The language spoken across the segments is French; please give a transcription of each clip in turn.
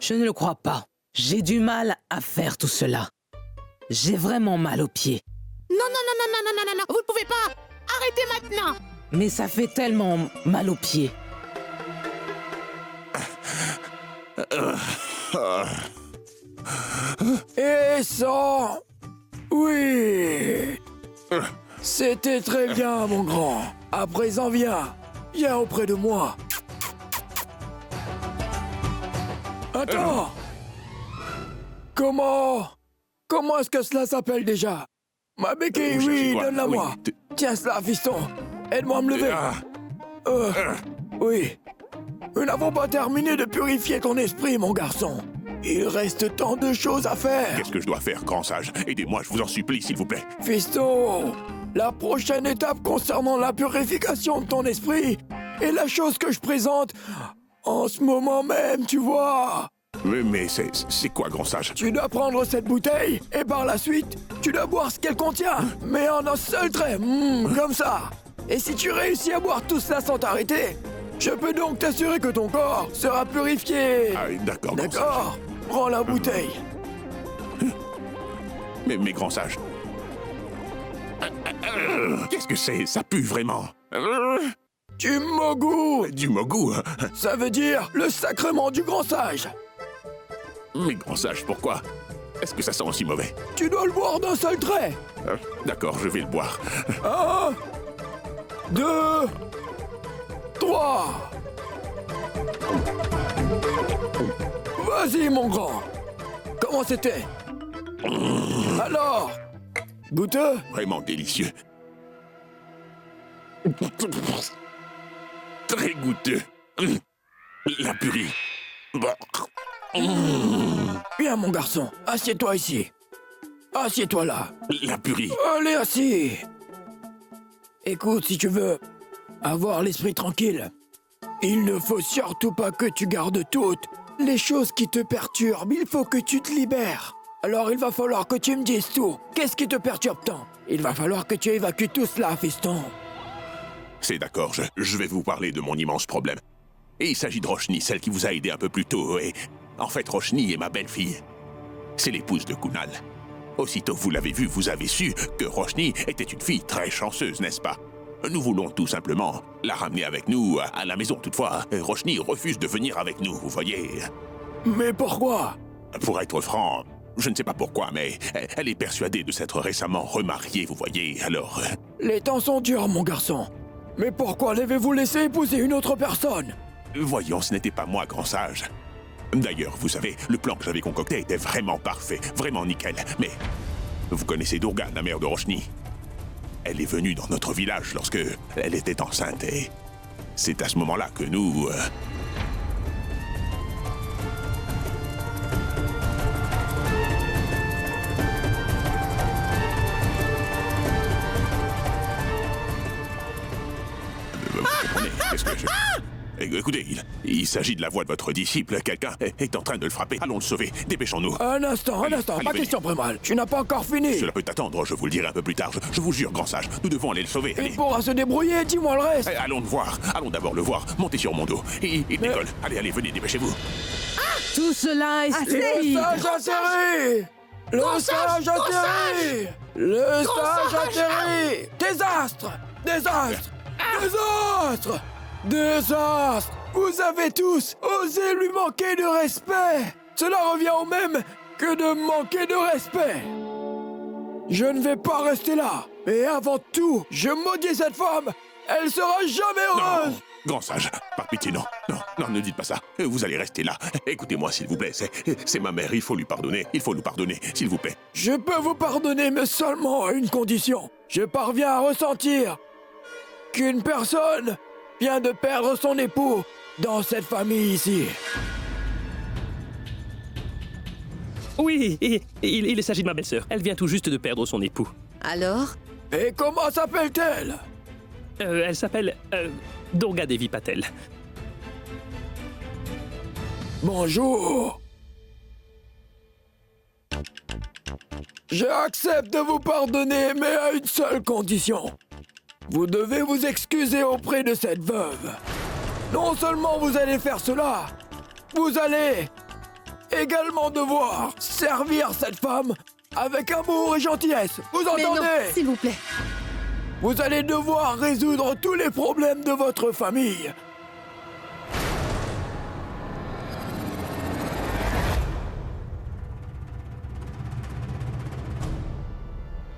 Je ne le crois pas. J'ai du mal à faire tout cela. J'ai vraiment mal aux pieds. Non, vous ne pouvez pas. Arrêtez maintenant. Mais ça fait tellement mal aux pieds. Et ça... Oui... C'était très bien, mon grand. À présent, viens. Viens auprès de moi. Attends. Comment est-ce que cela s'appelle déjà? Ma béquille, oui, donne-la-moi. Oui. Tiens cela, fiston. Aide-moi à me lever. Oui. Nous n'avons pas terminé de purifier ton esprit, mon garçon. Il reste tant de choses à faire. Qu'est-ce que je dois faire, grand sage? Aidez-moi, je vous en supplie, s'il vous plaît. Fiston, la prochaine étape concernant la purification de ton esprit est la chose que je présente en ce moment même, tu vois. Mais c'est quoi, grand sage? Tu dois prendre cette bouteille et par la suite, tu dois boire ce qu'elle contient, mais en un seul trait, comme ça. Et si tu réussis à boire tout cela sans t'arrêter, je peux donc t'assurer que ton corps sera purifié. Ah, d'accord, grand sage. D'accord. Prends la bouteille. Mais grand sage... Qu'est-ce que c'est? Ça pue vraiment. Du mogou. Du mogou? Ça veut dire le sacrement du grand sage. Mais grand sage, pourquoi? Est-ce que ça sent aussi mauvais? Tu dois le boire d'un seul trait. D'accord, je vais le boire. 1, 2, 3. Vas-y, mon grand. Comment c'était? Alors? Goûteux? Vraiment délicieux. Très goûteux. La purée. Viens, mon garçon. Assieds-toi ici. Assieds-toi là. La purée. Allez, assis. Écoute, si tu veux avoir l'esprit tranquille, il ne faut surtout pas que tu gardes toutes les choses qui te perturbent. Il faut que tu te libères. Alors il va falloir que tu me dises tout. Qu'est-ce qui te perturbe tant? Il va falloir que tu évacues tout cela, fiston. C'est d'accord, je vais vous parler de mon immense problème. Et il s'agit de Roshni, celle qui vous a aidé un peu plus tôt. Et en fait, Roshni est ma belle-fille. C'est l'épouse de Kunal. Aussitôt que vous l'avez vue, vous avez su que Roshni était une fille très chanceuse, n'est-ce pas? Nous voulons tout simplement la ramener avec nous à la maison. Toutefois, Roshni refuse de venir avec nous, vous voyez. Mais pourquoi? Pour être franc, je ne sais pas pourquoi, mais elle est persuadée de s'être récemment remariée, vous voyez, alors... Les temps sont durs, mon garçon. Mais pourquoi l'avez-vous laissé épouser une autre personne? Voyons, ce n'était pas moi, grand sage. D'ailleurs, vous savez, le plan que j'avais concocté était vraiment parfait, vraiment nickel. Mais vous connaissez Durga, la mère de Roshni. Elle est venue dans notre village lorsque elle était enceinte et c'est à ce moment-là que nous... Vous comprenez, qu'est-ce que je... Écoutez, il s'agit de la voix de votre disciple. Quelqu'un est en train de le frapper. Allons le sauver. Dépêchons-nous. Un instant, Allez, pas venez. question, Prémal. Tu n'as pas encore fini. Cela peut attendre, je vous le dirai un peu plus tard. Je vous jure, grand sage, nous devons aller le sauver. Allez. Il pourra se débrouiller, dis-moi le reste. Allons le voir. Allons d'abord le voir. Montez sur mon dos. Il décolle. Allez, venez, dépêchez-vous. Tout cela est Le stupide. sage atterrit. Le sage atterrit. Le sage atterrit. Désastre. Désastre. Désastre. Désastre. Vous avez tous osé lui manquer de respect. Cela revient au même que de manquer de respect. Je ne vais pas rester là. Mais avant tout, je maudis cette femme. Elle sera jamais heureuse. Non, grand sage, par pitié, non. Non, ne dites pas ça. Vous allez rester là. Écoutez-moi, s'il vous plaît. C'est ma mère. Il faut lui pardonner. Il faut nous pardonner, s'il vous plaît. Je peux vous pardonner, mais seulement à une condition. Je parviens à ressentir qu'une personne vient de perdre son époux dans cette famille ici. Oui, il s'agit de ma belle-sœur. Elle vient tout juste de perdre son époux. Alors? Et comment s'appelle-t-elle? Elle s'appelle Durga Devi Patel. Bonjour. J'accepte de vous pardonner, mais à une seule condition. Vous devez vous excuser auprès de cette veuve. Non seulement vous allez faire cela, vous allez également devoir servir cette femme avec amour et gentillesse. Vous Mais non, entendez? s'il vous plaît. Vous allez devoir résoudre tous les problèmes de votre famille.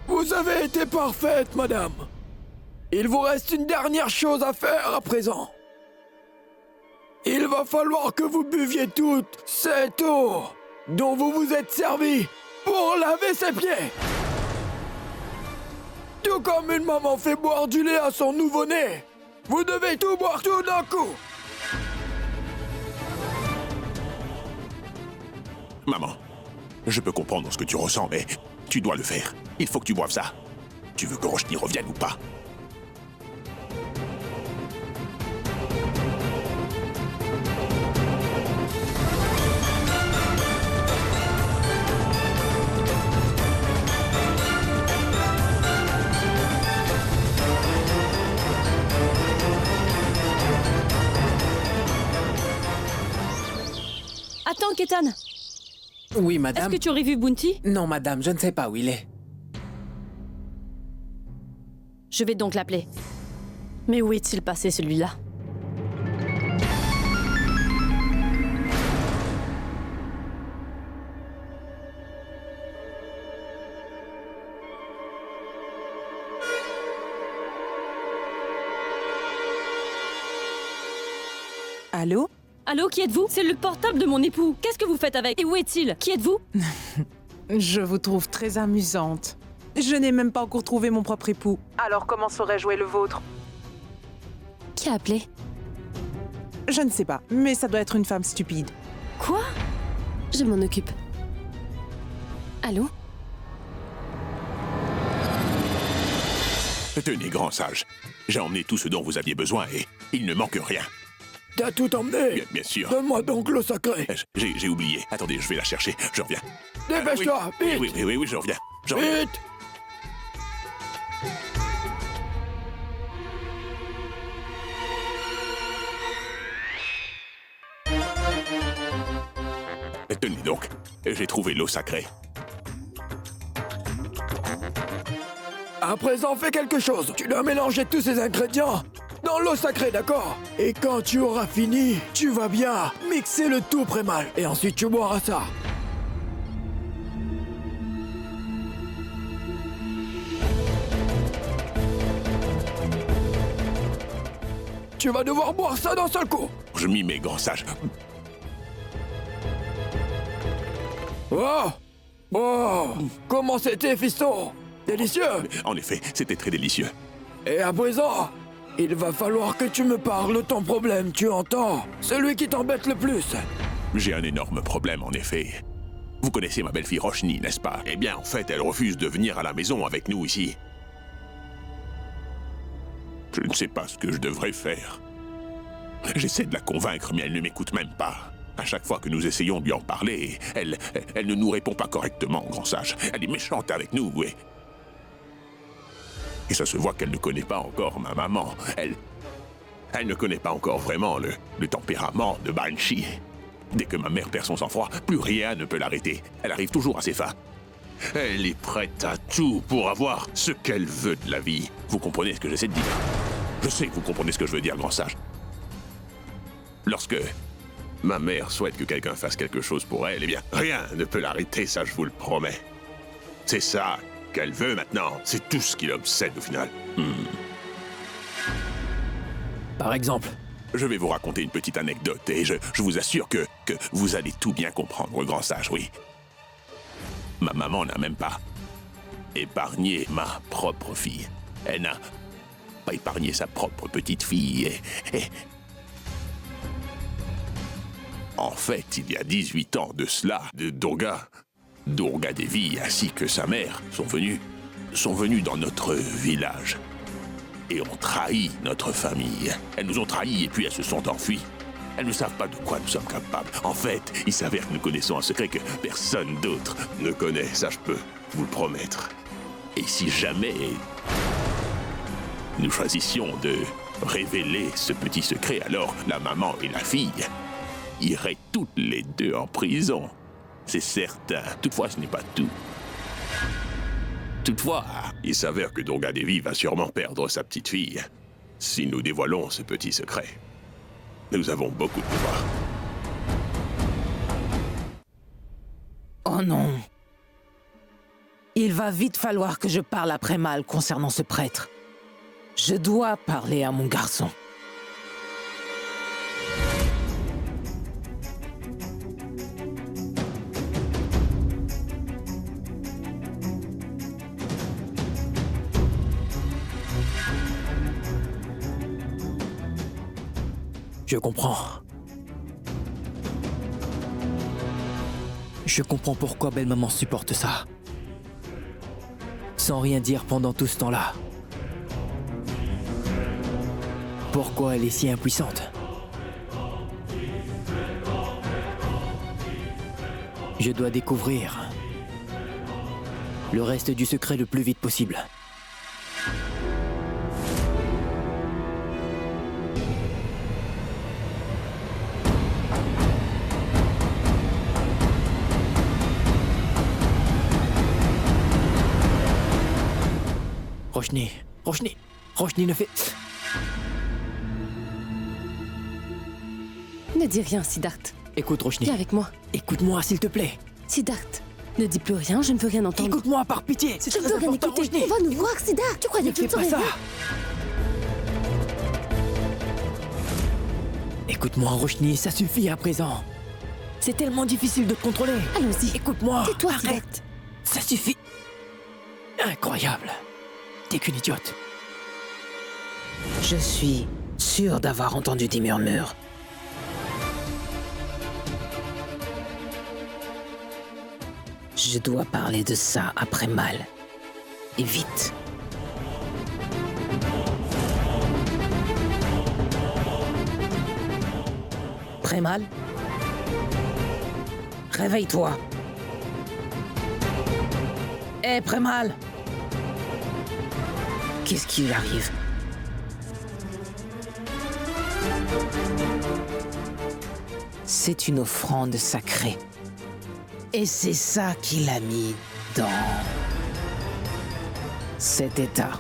Vous avez été parfaite, madame. Il vous reste une dernière chose à faire à présent. Il va falloir que vous buviez toute cette eau dont vous vous êtes servi pour laver ses pieds. Tout comme une maman fait boire du lait à son nouveau-né, vous devez tout boire tout d'un coup. Maman, je peux comprendre ce que tu ressens, mais tu dois le faire. Il faut que tu boives ça. Tu veux que Roshni revienne ou pas? Attends, Ketan. Oui, Est-ce madame. que tu aurais vu Bounty? Non, madame, je ne sais pas où il est. Je vais donc l'appeler. Mais où est-il passé, celui-là? Allô? Allô, qui êtes-vous? C'est le portable de mon époux. Qu'est-ce que vous faites avec? Et où est-il? Qui êtes-vous? Je vous trouve très amusante. Je n'ai même pas encore trouvé mon propre époux. Alors comment saurais-je jouer le vôtre? Qui a appelé? Je ne sais pas, mais ça doit être une femme stupide. Quoi? Je m'en occupe. Allô? Tenez, grand sage. J'ai emmené tout ce dont vous aviez besoin et il ne manque rien. T'as tout emmené? Bien sûr. Donne-moi donc l'eau sacrée. J'ai oublié. Attendez, je vais la chercher. Je reviens. Dépêche-toi, oui, vite. oui, je reviens. Je reviens. Vite. Tenez donc. J'ai trouvé l'eau sacrée. À présent, fais quelque chose. Tu dois mélanger tous ces ingrédients dans l'eau sacrée, d'accord? Et quand tu auras fini, tu vas bien mixer le tout prémal. Et ensuite, tu boiras ça. Tu vas devoir boire ça d'un seul coup. Je m'y mets, grand sage. Oh! Oh! Comment c'était, fiston? Délicieux! En effet, c'était très délicieux. Et à présent, il va falloir que tu me parles de ton problème, tu entends? Celui qui t'embête le plus. J'ai un énorme problème, en effet. Vous connaissez ma belle-fille Roshni, n'est-ce pas? Eh bien, en fait, elle refuse de venir à la maison avec nous ici. Je ne sais pas ce que je devrais faire. J'essaie de la convaincre, mais elle ne m'écoute même pas. À chaque fois que nous essayons de lui en parler, elle ne nous répond pas correctement, grand sage. Elle est méchante avec nous, oui. Et ça se voit qu'elle ne connaît pas encore ma maman. Elle ne connaît pas encore vraiment le tempérament de Banshee. Dès que ma mère perd son sang-froid, plus rien ne peut l'arrêter. Elle arrive toujours à ses fins. Elle est prête à tout pour avoir ce qu'elle veut de la vie. Vous comprenez ce que j'essaie de dire? Je sais que vous comprenez ce que je veux dire, grand sage. Lorsque ma mère souhaite que quelqu'un fasse quelque chose pour elle, eh bien, rien ne peut l'arrêter, ça je vous le promets. C'est ça qu'elle veut maintenant. C'est tout ce qui l'obsède au final. Par exemple. Je vais vous raconter une petite anecdote et je vous assure que vous allez tout bien comprendre, grand sage, oui. Ma maman n'a même pas épargné ma propre fille. Elle n'a pas épargné sa propre petite fille et... En fait, il y a 18 ans de cela, Durga Devi ainsi que sa mère sont venus dans notre village. Et ont trahi notre famille. Elles nous ont trahis et puis elles se sont enfuies. Elles ne savent pas de quoi nous sommes capables. En fait, il s'avère que nous connaissons un secret que personne d'autre ne connaît. Ça, je peux vous le promettre. Et si jamais nous choisissions de révéler ce petit secret, alors la maman et la fille iraient toutes les deux en prison. c'est certain. Toutefois, ce n'est pas tout. Toutefois, il s'avère que Durga Devi va sûrement perdre sa petite fille. Si nous dévoilons ce petit secret, nous avons beaucoup de pouvoir. Oh non. Il va vite falloir que je parle après Mal concernant ce prêtre. Je dois parler à mon garçon. Je comprends. Je comprends pourquoi belle-maman supporte ça. Sans rien dire pendant tout ce temps-là. Pourquoi elle est si impuissante? Je dois découvrir le reste du secret le plus vite possible. Roshni ne fait... Ne dis rien, Siddharth. Écoute, Roshni. Viens avec moi. Écoute-moi, s'il te plaît. Siddharth, ne dis plus rien, je ne veux rien entendre. Écoute-moi, par pitié. C'est Je ne très veux rien important, écouter. Roshni. On va nous voir, Siddharth. Tu croyais que je Ne ne fais pas saurais ça. rien? Écoute-moi, Roshni, ça suffit à présent. C'est tellement difficile de te contrôler. Allons-y. Écoute-moi. Tais-toi, Arrête. Siddharth. Ça suffit. Incroyable. T'es qu'une idiote. Je suis sûr d'avoir entendu des murmures. Je dois parler de ça après Mal. Et vite. Prémal? Réveille-toi. Hé, Prémal! Qu'est-ce qui lui arrive? C'est une offrande sacrée. Et c'est ça qui l'a mis dans cet état.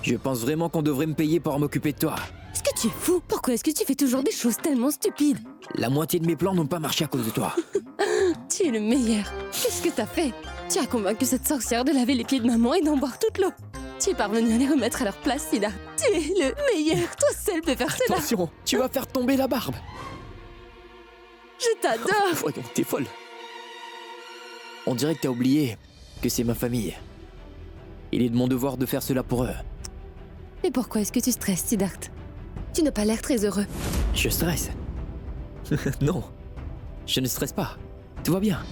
Je pense vraiment qu'on devrait me payer pour m'occuper de toi. Est-ce que tu es fou? Pourquoi est-ce que tu fais toujours des choses tellement stupides? La moitié de mes plans n'ont pas marché à cause de toi. Tu es le meilleur. Qu'est-ce que t'as fait? Tu as convaincu cette sorcière de laver les pieds de maman et d'en boire toute l'eau. Tu es parvenu à les remettre à leur place, Siddharth. Tu es le meilleur. Toi seul peux faire cela. Attention, tu vas faire tomber la barbe. Je t'adore. Voyons, t'es folle. On dirait que t'as oublié que c'est ma famille. Il est de mon devoir de faire cela pour eux. Mais pourquoi est-ce que tu stresses, Siddharth? Tu n'as pas l'air très heureux. Je stresse. Non, je ne stresse pas. Tout va bien.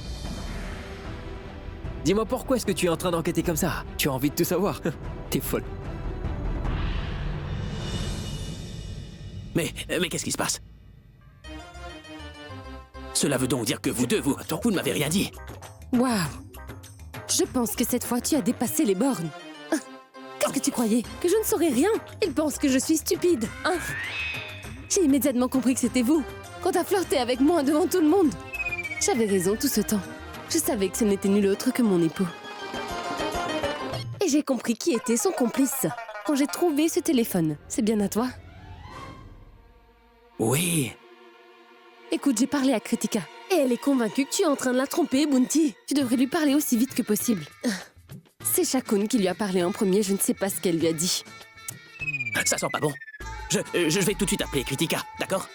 Dis-moi pourquoi est-ce que tu es en train d'enquêter comme ça? Tu as envie de tout savoir? T'es folle. Mais qu'est-ce qui se passe? Cela veut donc dire que vous deux, vous ne m'avez rien dit. Waouh. Je pense que cette fois, tu as dépassé les bornes. Hein? Qu'est-ce que tu croyais? Que je ne saurais rien? Ils pensent que je suis stupide, hein? J'ai immédiatement compris que c'était vous. Quand t'as flirté avec moi devant tout le monde. J'avais raison tout ce temps. Je savais que ce n'était nul autre que mon époux. Et j'ai compris qui était son complice. Quand j'ai trouvé ce téléphone. C'est bien à toi? Oui. Écoute, j'ai parlé à Kritika. Et elle est convaincue que tu es en train de la tromper, Bounty. Tu devrais lui parler aussi vite que possible. C'est Shakun qui lui a parlé en premier, je ne sais pas ce qu'elle lui a dit. Ça sent pas bon. Je vais tout de suite appeler Kritika, d'accord?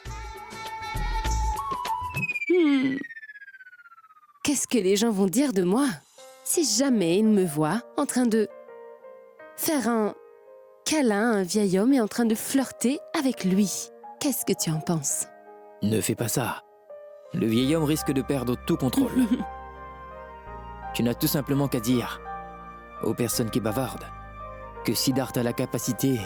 Qu'est-ce que les gens vont dire de moi si jamais ils me voient en train de faire un câlin à un vieil homme et en train de flirter avec lui? Qu'est-ce que tu en penses? Ne fais pas ça. Le vieil homme risque de perdre tout contrôle. Tu n'as tout simplement qu'à dire aux personnes qui bavardent que Siddharth a la capacité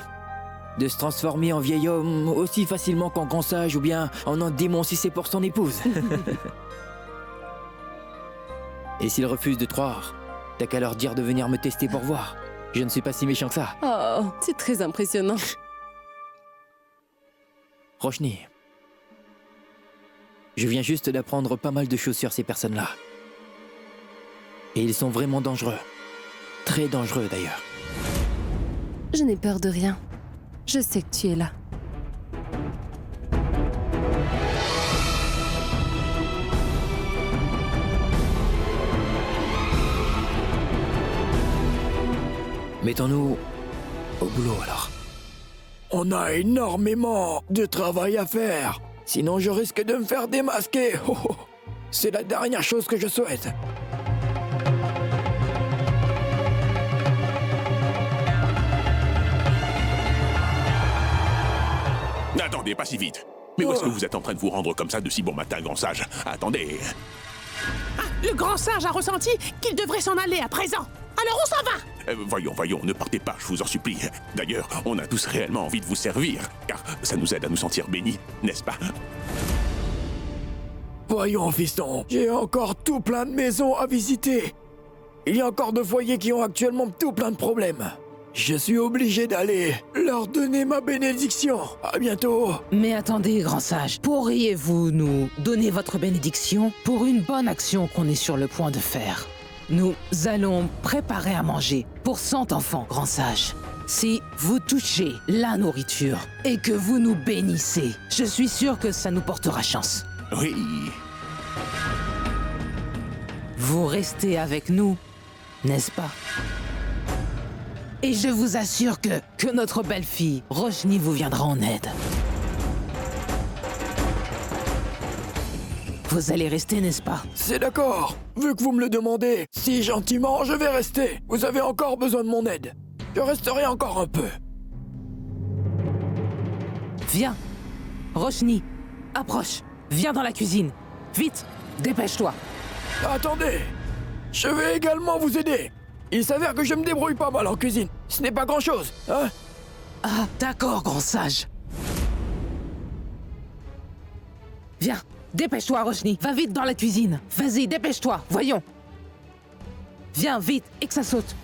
de se transformer en vieil homme aussi facilement qu'en grand sage ou bien en un démon si c'est pour son épouse. Et s'il refuse de te croire, t'as qu'à leur dire de venir me tester pour voir. Je ne suis pas si méchant que ça. Oh, c'est très impressionnant. Roshni, je viens juste d'apprendre pas mal de choses sur ces personnes-là. Et ils sont vraiment dangereux. Très dangereux d'ailleurs. Je n'ai peur de rien. Je sais que tu es là. Mettons-nous au boulot alors. On a énormément de travail à faire. Sinon, je risque de me faire démasquer. Oh, oh. C'est la dernière chose que je souhaite. Attendez, pas si vite. Mais où est-ce que vous êtes en train de vous rendre comme ça de si bon matin, grand sage? Attendez. Ah, le grand sage a ressenti qu'il devrait s'en aller à présent. Alors on s'en va. Voyons, ne partez pas, je vous en supplie. D'ailleurs, on a tous réellement envie de vous servir, car ça nous aide à nous sentir bénis, n'est-ce pas? Voyons, fiston, j'ai encore tout plein de maisons à visiter. Il y a encore de foyers qui ont actuellement tout plein de problèmes. Je suis obligé d'aller leur donner ma bénédiction. À bientôt. Mais attendez, grand sage, pourriez-vous nous donner votre bénédiction pour une bonne action qu'on est sur le point de faire? Nous allons préparer à manger pour 100 enfants, grand sage. Si vous touchez la nourriture et que vous nous bénissez, je suis sûr que ça nous portera chance. Oui. Vous restez avec nous, n'est-ce pas? Et je vous assure que notre belle-fille, Roshni, vous viendra en aide. Vous allez rester, n'est-ce pas? C'est d'accord. Vu que vous me le demandez, si gentiment, je vais rester. Vous avez encore besoin de mon aide. Je resterai encore un peu. Viens. Roshni, approche. Viens dans la cuisine. Vite, dépêche-toi. Attendez. Je vais également vous aider. Il s'avère que je me débrouille pas mal en cuisine. Ce n'est pas grand-chose, hein? Ah, d'accord, grand sage. Viens, dépêche-toi, Roshni. Va vite dans la cuisine. Vas-y, dépêche-toi, voyons. Viens, vite, et que ça saute.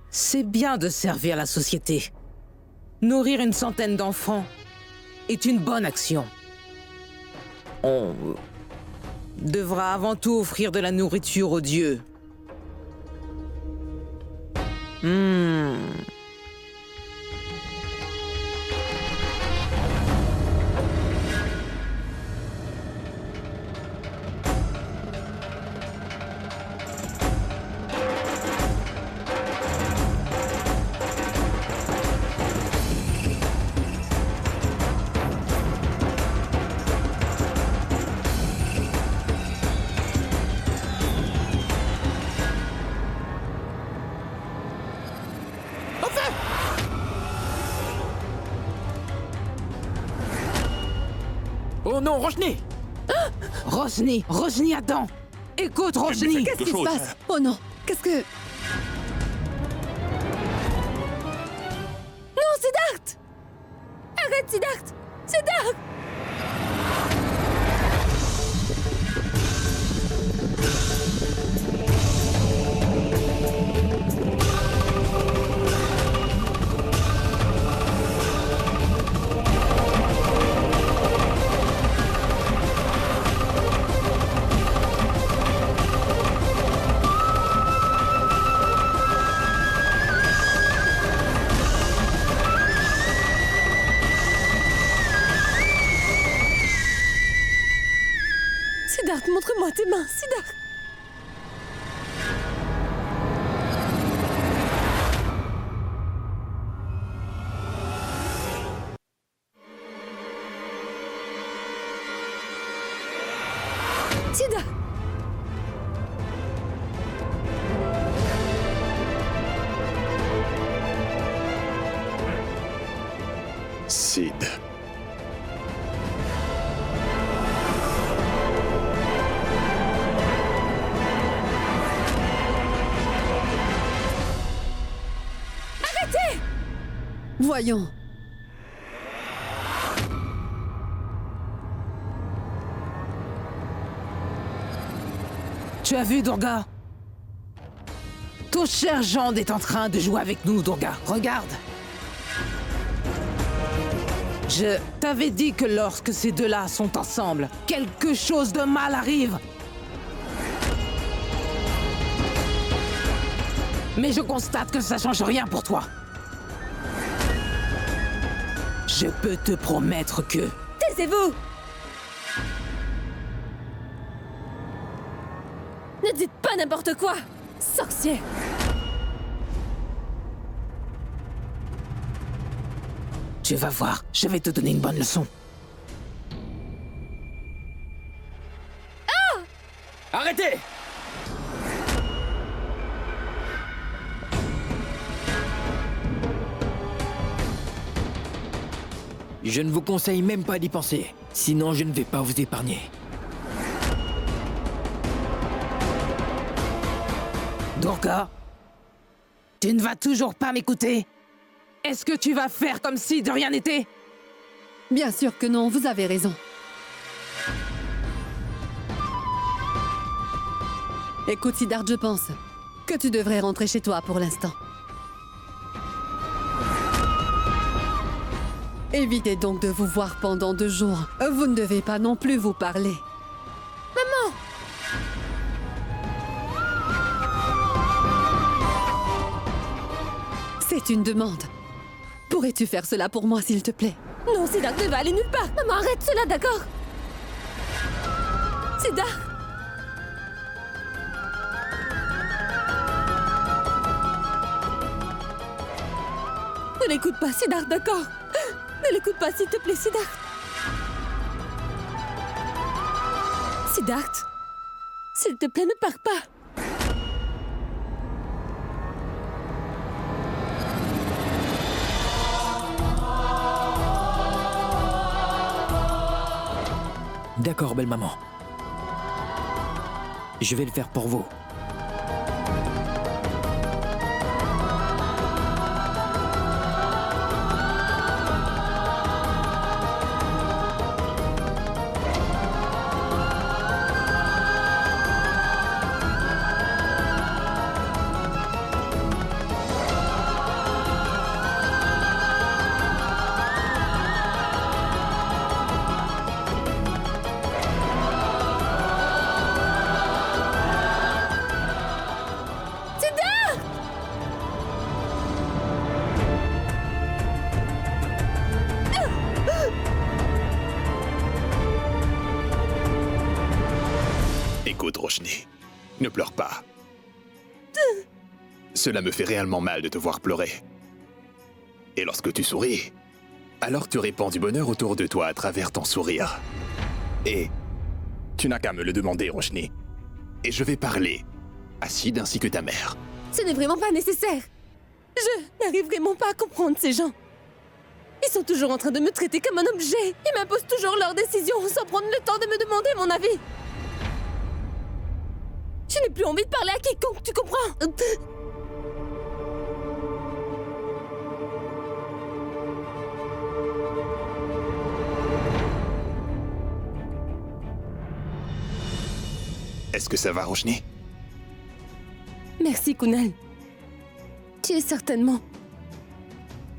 C'est bien de servir la société. Nourrir une centaine d'enfants est une bonne action. On devra avant tout offrir de la nourriture aux dieux. Oh non, Roshni! Roshni, attends! Écoute, Roshni! Qu'est-ce qui se passe? Oh non, qu'est-ce que... Non, Siddharth! Arrête, Siddharth! Siddharth! Siddharth, montre-moi tes mains, Siddharth! Siddharth! Sid. Voyons. Tu as vu, Durga? Ton cher Jean est en train de jouer avec nous, Durga. Regarde. Je t'avais dit que lorsque ces deux-là sont ensemble, quelque chose de mal arrive. Mais je constate que ça change rien pour toi. Je peux te promettre que... Taisez-vous! Ne dites pas n'importe quoi! Sorcier! Tu vas voir, je vais te donner une bonne leçon. Arrêtez! Je ne vous conseille même pas d'y penser, sinon je ne vais pas vous épargner. Durga, tu ne vas toujours pas m'écouter? Est-ce que tu vas faire comme si de rien n'était? Bien sûr que non, vous avez raison. Écoute, Siddharth, je pense que tu devrais rentrer chez toi pour l'instant. Évitez donc de vous voir pendant 2 jours. Vous ne devez pas non plus vous parler. Maman! C'est une demande. Pourrais-tu faire cela pour moi, s'il te plaît? Non, Siddharth ne va aller nulle part. Maman, arrête cela, d'accord? Siddharth! Ne l'écoute pas, Siddharth, d'accord? Ne l'écoute pas, s'il te plaît, Siddharth. Siddharth, s'il te plaît, ne pars pas. D'accord, belle maman. Je vais le faire pour vous. Écoute, Roshni, ne pleure pas. Cela me fait réellement mal de te voir pleurer. Et lorsque tu souris, alors tu répands du bonheur autour de toi à travers ton sourire. Et tu n'as qu'à me le demander, Roshni. Et je vais parler à Sid ainsi que ta mère. Ce n'est vraiment pas nécessaire. Je n'arrive vraiment pas à comprendre ces gens. Ils sont toujours en train de me traiter comme un objet. Ils m'imposent toujours leurs décisions sans prendre le temps de me demander mon avis. Je n'ai plus envie de parler à quiconque, tu comprends? Est-ce que ça va, Roshni? Merci, Kunal. Tu es certainement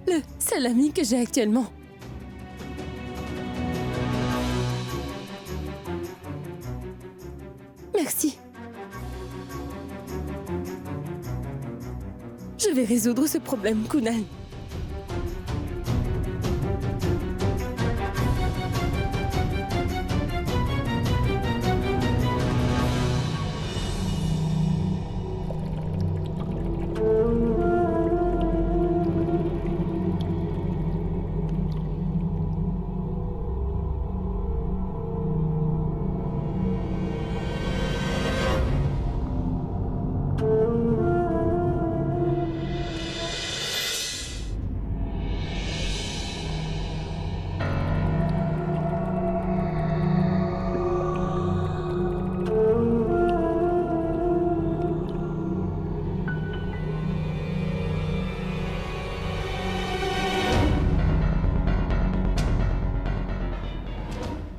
le seul ami que j'ai actuellement. Merci. Je vais résoudre ce problème, Kunal.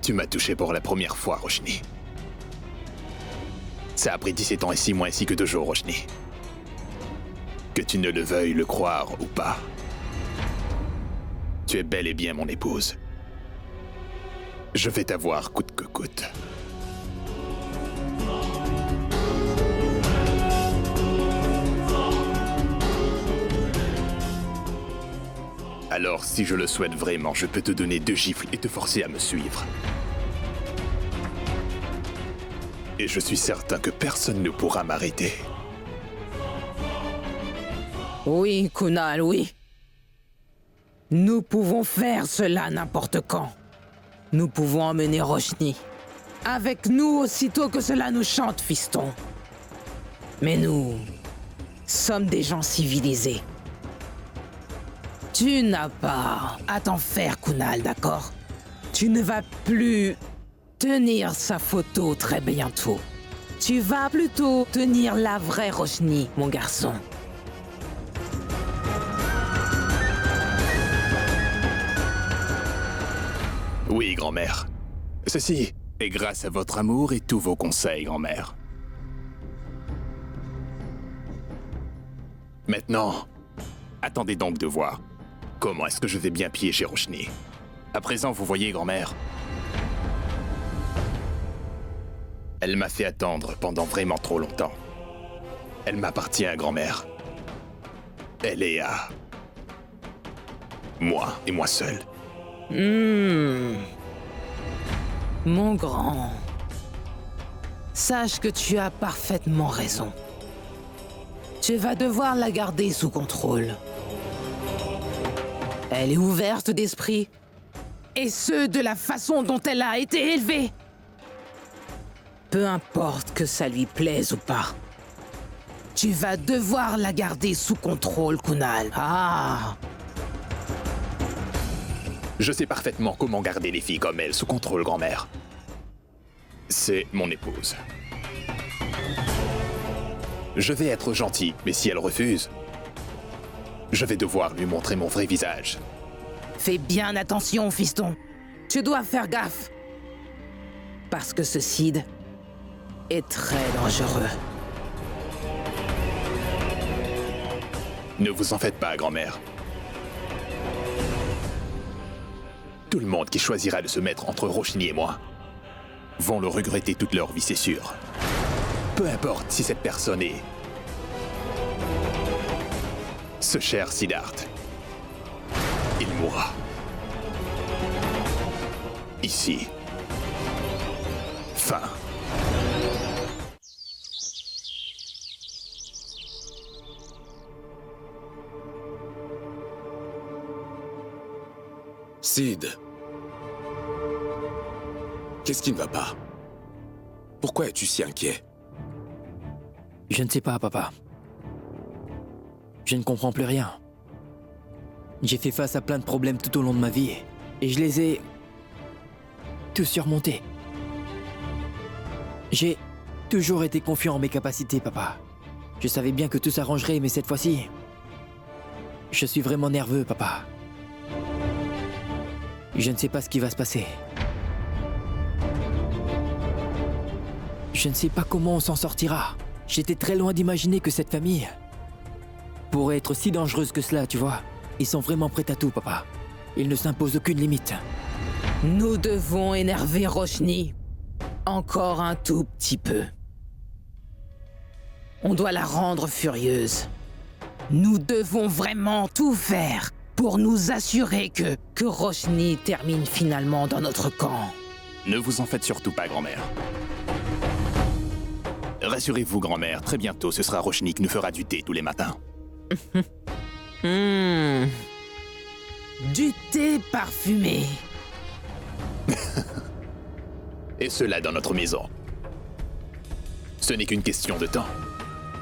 Tu m'as touché pour la première fois, Roshni. Ça a pris 17 ans et 6 mois ainsi que 2 jours, Roshni. Que tu ne le veuilles le croire ou pas. Tu es bel et bien mon épouse. Je vais t'avoir coûte que coûte. Alors, si je le souhaite vraiment, je peux te donner 2 gifles et te forcer à me suivre. Et je suis certain que personne ne pourra m'arrêter. Oui, Kunal, oui. Nous pouvons faire cela n'importe quand. Nous pouvons emmener Roshni. Avec nous aussitôt que cela nous chante, fiston. Mais nous sommes des gens civilisés. Tu n'as pas à t'en faire, Kunal, d'accord? Tu ne vas plus tenir sa photo très bientôt. Tu vas plutôt tenir la vraie Roshni, mon garçon. Oui, grand-mère. Ceci est grâce à votre amour et tous vos conseils, grand-mère. Maintenant, attendez donc de voir. Comment est-ce que je vais bien piéger Roshni? À présent, vous voyez, grand-mère, elle m'a fait attendre pendant vraiment trop longtemps. Elle m'appartient, grand-mère. Elle est à moi et moi seul. Mon grand, sache que tu as parfaitement raison. Tu vas devoir la garder sous contrôle. Elle est ouverte d'esprit, et ce, de la façon dont elle a été élevée. Peu importe que ça lui plaise ou pas. Tu vas devoir la garder sous contrôle, Kunal. Ah! Je sais parfaitement comment garder les filles comme elle sous contrôle, grand-mère. C'est mon épouse. Je vais être gentil, mais si elle refuse, je vais devoir lui montrer mon vrai visage. Fais bien attention, fiston. Tu dois faire gaffe. Parce que ce Cid est très dangereux. Ne vous en faites pas, grand-mère. Tout le monde qui choisira de se mettre entre Roshni et moi vont le regretter toute leur vie, c'est sûr. Peu importe si cette personne est ce cher Siddharth. Il mourra. Ici. Fin. Cid. Qu'est-ce qui ne va pas? Pourquoi es-tu si inquiet? Je ne sais pas, papa. Je ne comprends plus rien. J'ai fait face à plein de problèmes tout au long de ma vie, et je les ai tous surmontés. J'ai toujours été confiant en mes capacités, papa. Je savais bien que tout s'arrangerait, mais cette fois-ci, je suis vraiment nerveux, papa. Je ne sais pas ce qui va se passer. Je ne sais pas comment on s'en sortira. J'étais très loin d'imaginer que cette famille pourrait être si dangereuse que cela, tu vois. Ils sont vraiment prêts à tout, papa. Ils ne s'imposent aucune limite. Nous devons énerver Roshni. Encore un tout petit peu. On doit la rendre furieuse. Nous devons vraiment tout faire pour nous assurer que Roshni termine finalement dans notre camp. Ne vous en faites surtout pas, grand-mère. Rassurez-vous, grand-mère, très bientôt, ce sera Roshni qui nous fera du thé tous les matins. Du thé parfumé. Et cela dans notre maison. Ce n'est qu'une question de temps.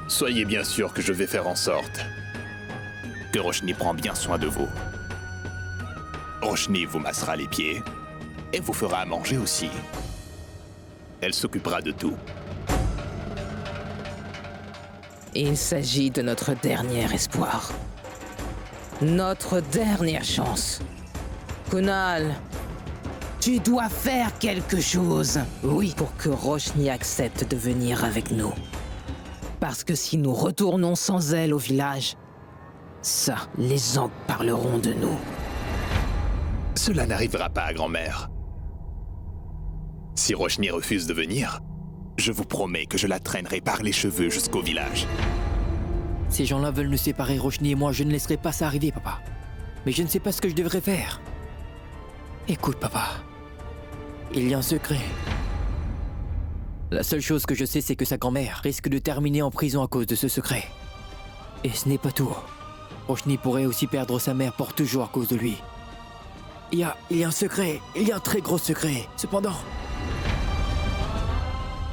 Soyez bien sûr que je vais faire en sorte que Roshni prend bien soin de vous. Roshni vous massera les pieds et vous fera à manger aussi. Elle s'occupera de tout. Il s'agit de notre dernier espoir. Notre dernière chance. Kunal, Tu dois faire quelque chose. Oui, pour que Roshni accepte de venir avec nous. Parce que si nous retournons sans elle au village, ça, les Ankh parleront de nous. Cela n'arrivera pas, grand-mère. Si Roshni refuse de venir, je vous promets que je la traînerai par les cheveux jusqu'au village. Ces gens-là veulent nous séparer, Roshni et moi. Je ne laisserai pas ça arriver, papa. Mais je ne sais pas ce que je devrais faire. Écoute, papa. Il y a un secret. La seule chose que je sais, c'est que sa grand-mère risque de terminer en prison à cause de ce secret. Et ce n'est pas tout. Roshni pourrait aussi perdre sa mère pour toujours à cause de lui. Il y a un secret. Il y a un très gros secret. Cependant...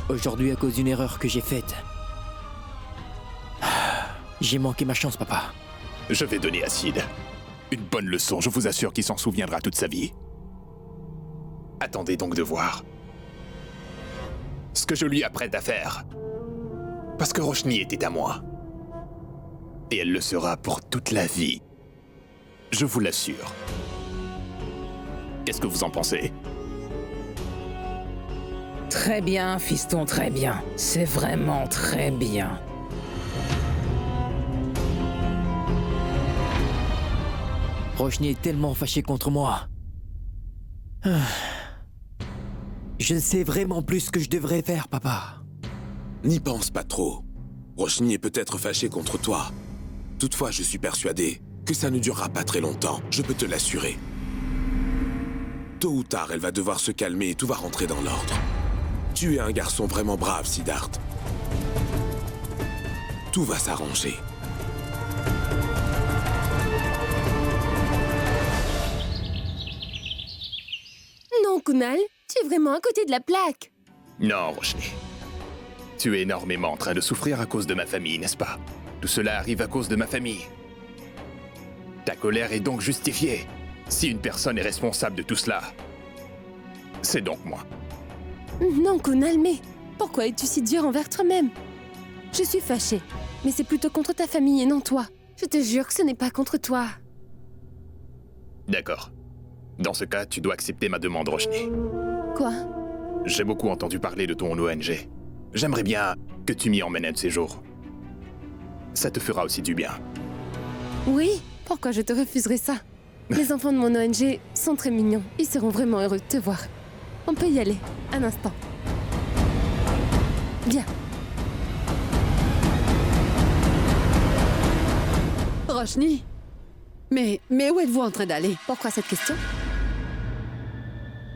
Aujourd'hui, à cause d'une erreur que j'ai faite, j'ai manqué ma chance, papa. Je vais donner à Sid une bonne leçon, je vous assure qu'il s'en souviendra toute sa vie. Attendez donc de voir ce que je lui apprête à faire. Parce que Roshni était à moi. Et elle le sera pour toute la vie. Je vous l'assure. Qu'est-ce que vous en pensez? Très bien, fiston, très bien. C'est vraiment très bien. Roshni est tellement fâché contre moi. Je ne sais vraiment plus ce que je devrais faire, papa. N'y pense pas trop. Roshni est peut-être fâchée contre toi. Toutefois, je suis persuadé que ça ne durera pas très longtemps, je peux te l'assurer. Tôt ou tard, elle va devoir se calmer et tout va rentrer dans l'ordre. Tu es un garçon vraiment brave, Siddharth. Tout va s'arranger. Non, Kunal, tu es vraiment à côté de la plaque. Non, Roshni. Tu es énormément en train de souffrir à cause de ma famille, n'est-ce pas? Tout cela arrive à cause de ma famille. Ta colère est donc justifiée. Si une personne est responsable de tout cela, c'est donc moi. Non, Kunal, mais pourquoi es-tu si dur envers toi-même? Je suis fâchée, mais c'est plutôt contre ta famille et non toi. Je te jure que ce n'est pas contre toi. D'accord. Dans ce cas, tu dois accepter ma demande, Roshni. Quoi? J'ai beaucoup entendu parler de ton ONG. J'aimerais bien que tu m'y emmènes un de ces jours. Ça te fera aussi du bien. Oui, pourquoi je te refuserais ça? Les enfants de mon ONG sont très mignons. Ils seront vraiment heureux de te voir. On peut y aller, un instant. Viens. Roshni? Mais où êtes-vous en train d'aller? Pourquoi cette question?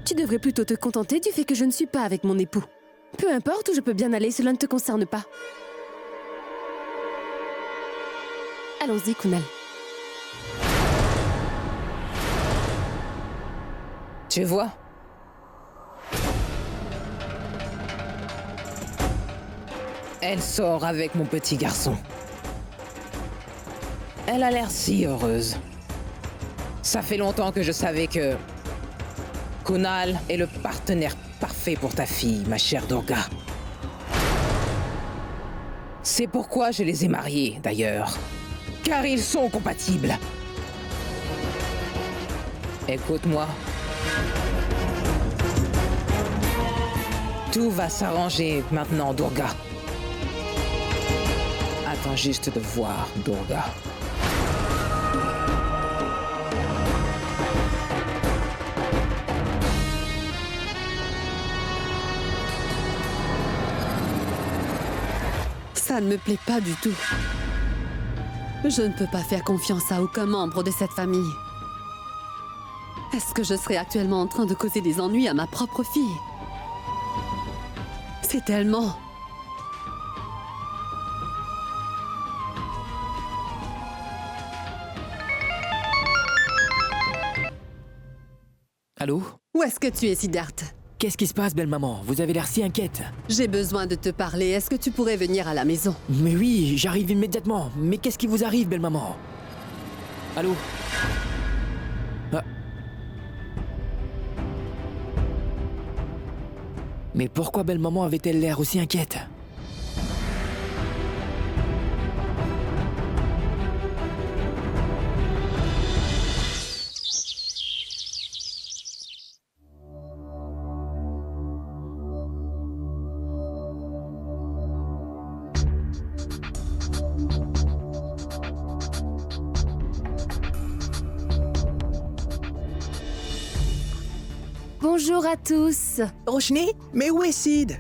Tu devrais plutôt te contenter du fait que je ne suis pas avec mon époux. Peu importe où je peux bien aller, cela ne te concerne pas. Allons-y, Kunal. Tu vois? Elle sort avec mon petit garçon. Elle a l'air si heureuse. Ça fait longtemps que je savais que... Kunal est le partenaire parfait pour ta fille, ma chère Durga. C'est pourquoi je les ai mariés, d'ailleurs. Car ils sont compatibles. Écoute-moi. Tout va s'arranger maintenant, Durga. Attends juste de voir, Durga. Ça ne me plaît pas du tout. Je ne peux pas faire confiance à aucun membre de cette famille. Est-ce que je serais actuellement en train de causer des ennuis à ma propre fille? C'est tellement... Allô? Où est-ce que tu es, Siddharth? Qu'est-ce qui se passe, belle maman? Vous avez l'air si inquiète. J'ai besoin de te parler. Est-ce que tu pourrais venir à la maison? Mais oui, j'arrive immédiatement. Mais qu'est-ce qui vous arrive, belle maman? Allô? Ah. Mais pourquoi belle maman avait-elle l'air aussi inquiète? Bonjour à tous. Roshni, mais où est Sid?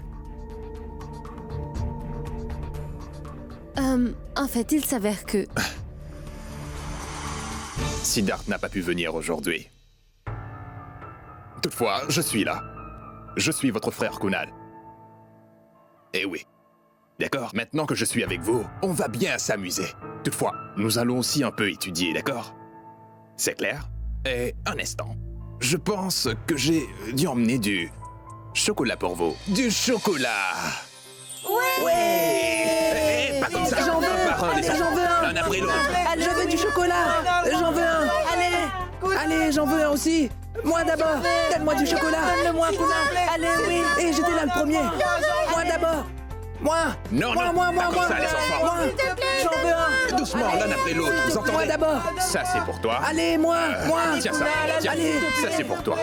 En fait, il s'avère que... Siddharth n'a pas pu venir aujourd'hui. Toutefois, je suis là. Je suis votre frère Kunal. Eh oui. D'accord, maintenant que je suis avec vous, on va bien s'amuser. Toutefois, nous allons aussi un peu étudier, d'accord? C'est clair? Et un instant. Je pense que j'ai dû emmener du chocolat pour vous. Du chocolat! Ouais! Pas comme ça! J'en veux un! J'en veux un! L'un après l'autre! Je veux du chocolat! J'en veux un! Allez, j'en veux un aussi! Moi d'abord! Donne-moi du chocolat! Donne-le-moi, Kunal! Allez, oui! Et j'étais là le premier! Moi d'abord! Moi! Non, moi, non, moi, pas moi, comme moi! ça, les enfants. Moi! J'en veux un! Doucement, l'un après l'autre, vous entendez? Moi d'abord! Ça, c'est pour toi. Allez, moi! Tiens ça, tiens. Allez! Ça, c'est pour toi.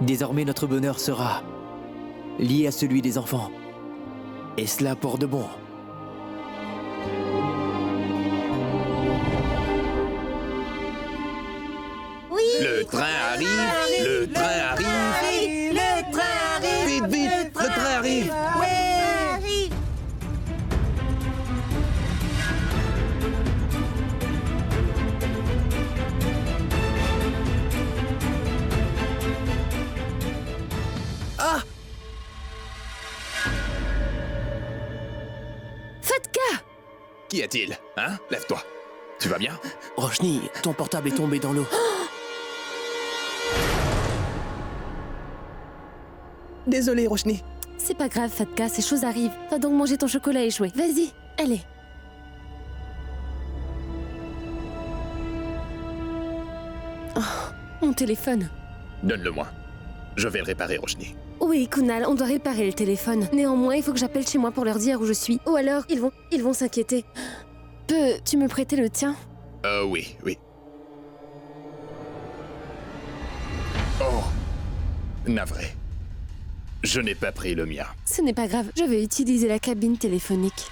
Désormais, notre bonheur sera lié à celui des enfants. Et cela pour de bon. Oui! Le train arrive! Le train arrive! Le train arrive! Vite, vite! Le train arrive! Ah! Fatka! Qu'y a-t-il? Hein? Lève-toi. Tu vas bien? Roshni, ton portable est tombé dans l'eau. Désolé, Roshni. C'est pas grave, Fatka, ces choses arrivent. Va donc manger ton chocolat et jouer. Vas-y, allez. Oh, mon téléphone. Donne-le-moi. Je vais le réparer, Roshni. Oui, Kunal, on doit réparer le téléphone. Néanmoins, il faut que j'appelle chez moi pour leur dire où je suis. Ou alors, ils vont s'inquiéter. Peux-tu me prêter le tien? Oui, oui. Oh, navré. Je n'ai pas pris le mien. Ce n'est pas grave, je vais utiliser la cabine téléphonique.